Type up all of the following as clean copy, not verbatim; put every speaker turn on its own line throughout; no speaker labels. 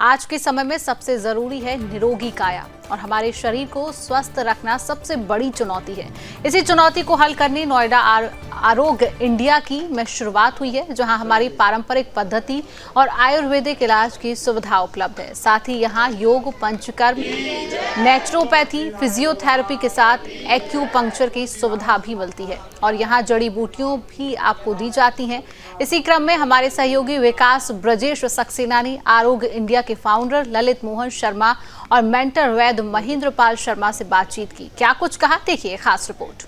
आज के समय में सबसे जरूरी है निरोगी काया और हमारे शरीर को स्वस्थ रखना सबसे बड़ी चुनौती है। इसी चुनौती को हल करने नोएडा आरोग्य इंडिया की में शुरुआत हुई है, जहां हमारी पारंपरिक पद्धति और आयुर्वेदिक इलाज की सुविधा उपलब्ध है। साथ ही यहां योग, पंचकर्म, नेचुरोपैथी, फिजियोथेरेपी के साथ एक्यूपंक्चर की सुविधा भी मिलती है और यहां जड़ी बूटियों भी आपको दी जाती हैं। इसी क्रम में हमारे सहयोगी विकास ब्रजेश सक्सेना ने आरोग्य इंडिया के फाउंडर ललित मोहन शर्मा और मेंटर वैद्य महेंद्र पाल शर्मा से बातचीत की। क्या कुछ कहा, देखिए खास रिपोर्ट।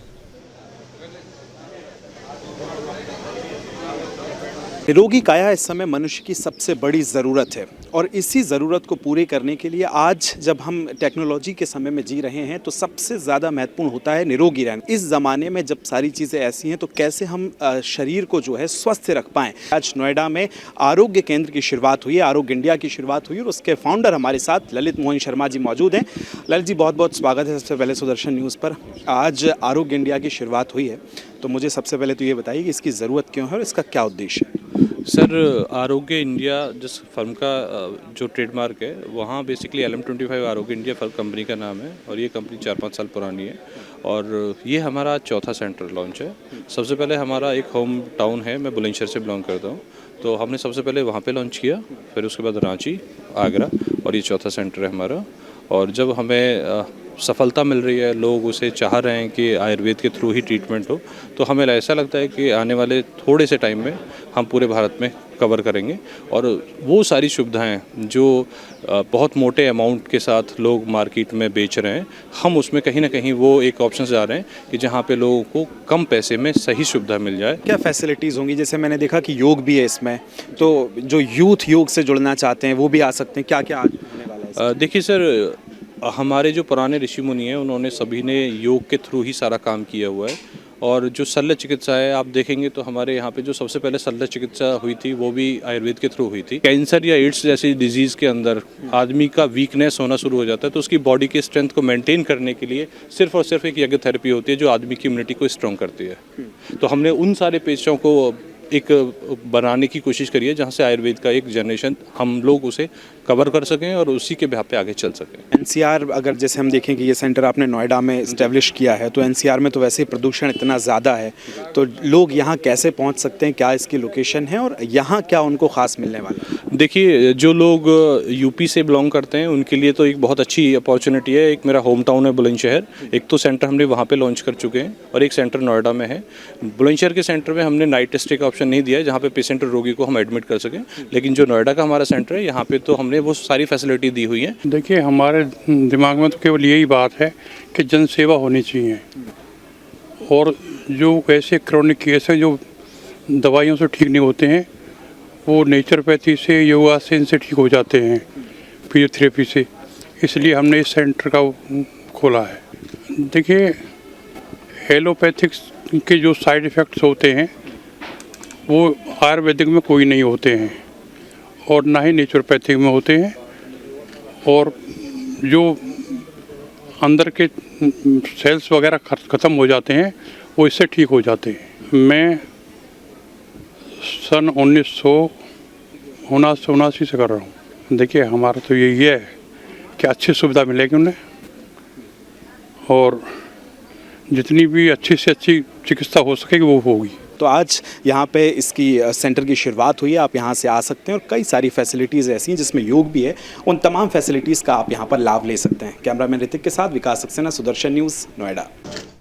निरोगी काया इस समय मनुष्य की सबसे बड़ी ज़रूरत है और इसी ज़रूरत को पूरे करने के लिए आज जब हम टेक्नोलॉजी के समय में जी रहे हैं तो सबसे ज़्यादा महत्वपूर्ण होता है निरोगी रहना। इस ज़माने में जब सारी चीज़ें ऐसी हैं तो कैसे हम शरीर को जो है स्वस्थ रख पाएँ। आज नोएडा में आरोग्य केंद्र की शुरुआत हुई है, आरोग्य इंडिया की शुरुआत हुई और उसके फाउंडर हमारे साथ ललित मोहन शर्मा जी मौजूद हैं। ललित जी, बहुत बहुत स्वागत है सबसे पहले सुदर्शन न्यूज़ पर। आज आरोग्य इंडिया की शुरुआत हुई है तो मुझे सबसे पहले तो ये बताइए कि इसकी ज़रूरत क्यों है और इसका क्या उद्देश्य है।
सर, आरोग्य इंडिया जिस फर्म का जो ट्रेडमार्क है वहाँ बेसिकली LM25 आरोग्य इंडिया फर्म कंपनी का नाम है और ये कंपनी 4-5 साल पुरानी है और ये हमारा चौथा सेंटर लॉन्च है। सबसे पहले हमारा एक होम टाउन है, मैं बुलंदशहर से बिलोंग करता हूँ, तो हमने सबसे पहले वहाँ पे लॉन्च किया, फिर उसके बाद रांची, आगरा और ये चौथा सेंटर है हमारा। और जब हमें सफलता मिल रही है, लोग उसे चाह रहे हैं कि आयुर्वेद के थ्रू ही ट्रीटमेंट हो, तो हमें ऐसा लगता है कि आने वाले थोड़े से टाइम में हम पूरे भारत में कवर करेंगे और वो सारी सुविधाएं जो बहुत मोटे अमाउंट के साथ लोग मार्केट में बेच रहे हैं, हम उसमें कहीं ना कहीं वो एक ऑप्शन जा रहे हैं कि जहां पे लोगों को कम पैसे में सही सुविधा मिल जाए।
क्या फैसिलिटीज़ होंगी? जैसे मैंने देखा कि योग भी है इसमें, तो जो यूथ योग से जुड़ना चाहते हैं वो भी आ सकते हैं, क्या क्या होने वाला है?
देखिए सर, हमारे जो पुराने ऋषि मुनि हैं उन्होंने सभी ने योग के थ्रू ही सारा काम किया हुआ है और जो शल्य चिकित्सा है आप देखेंगे तो हमारे यहाँ पे जो सबसे पहले शल्य चिकित्सा हुई थी वो भी आयुर्वेद के थ्रू हुई थी। कैंसर या एड्स जैसी डिजीज़ के अंदर आदमी का वीकनेस होना शुरू हो जाता है तो उसकी बॉडी की स्ट्रेंथ को मेंटेन करने के लिए सिर्फ और सिर्फ एक यज्ञ थेरेपी होती है जो आदमी की इम्यूनिटी को स्ट्रॉन्ग करती है। तो हमने उन सारे पेशों को एक बनाने की कोशिश करी है जहाँ से आयुर्वेद का एक जनरेशन हम लोग उसे कवर कर सकें और उसी के बिहाफ पे आगे चल सकें।
NCR अगर जैसे हम देखें कि ये सेंटर आपने नोएडा में इस्टेब्लिश किया है तो NCR में तो वैसे ही प्रदूषण इतना ज़्यादा है, तो लोग यहाँ कैसे पहुँच सकते हैं, क्या इसकी लोकेशन है और यहाँ क्या उनको ख़ास मिलने वाला है?
देखिए, जो लोग यूपी से बिलोंग करते हैं उनके लिए तो एक बहुत अच्छी अपॉर्चुनिटी है। एक मेरा होम टाउन है बुलंदशहर, एक तो सेंटर हमने वहाँ पे लॉन्च कर चुके हैं और एक सेंटर नोएडा में है। बुलंदशहर के सेंटर में हमने नाइट स्टे का ऑप्शन नहीं दिया है जहाँ पे पेशेंट रोगी को हम एडमिट कर सकें, लेकिन जो नोएडा का हमारा सेंटर है यहाँ पे तो हमने वो सारी फैसिलिटी दी हुई है।
देखिए, हमारे दिमाग में तो केवल यही बात है कि जन सेवा होनी चाहिए और जो ऐसे क्रोनिक केस है जो दवाइयों से ठीक नहीं होते हैं वो नेचुरोपैथी से, योगा से इनसे ठीक हो जाते हैं, फिजियोथेरेपी से। इसलिए हमने इस सेंटर का खोला है। देखिए, एलोपैथिक के जो साइड इफ़ेक्ट्स होते हैं वो आयुर्वेदिक में कोई नहीं होते हैं और ना ही नेचुरोपैथिक में होते हैं और जो अंदर के सेल्स वगैरह ख़त्म हो जाते हैं वो इससे ठीक हो जाते हैं। मैं सन 1979 से कर रहा हूँ। देखिए, हमारा तो यही है कि अच्छी सुविधा मिलेगी उन्हें और जितनी भी अच्छी से अच्छी चिकित्सा हो सकेगी वो होगी।
तो आज यहाँ पे इसकी सेंटर की शुरुआत हुई है, आप यहाँ से आ सकते हैं और कई सारी फैसिलिटीज़ ऐसी हैं जिसमें योग भी है। उन तमाम फैसिलिटीज़ का आप यहाँ पर लाभ ले सकते हैं। कैमरामैन ऋतिक के साथ विकास सक्सेना, सुदर्शन न्यूज़, नोएडा।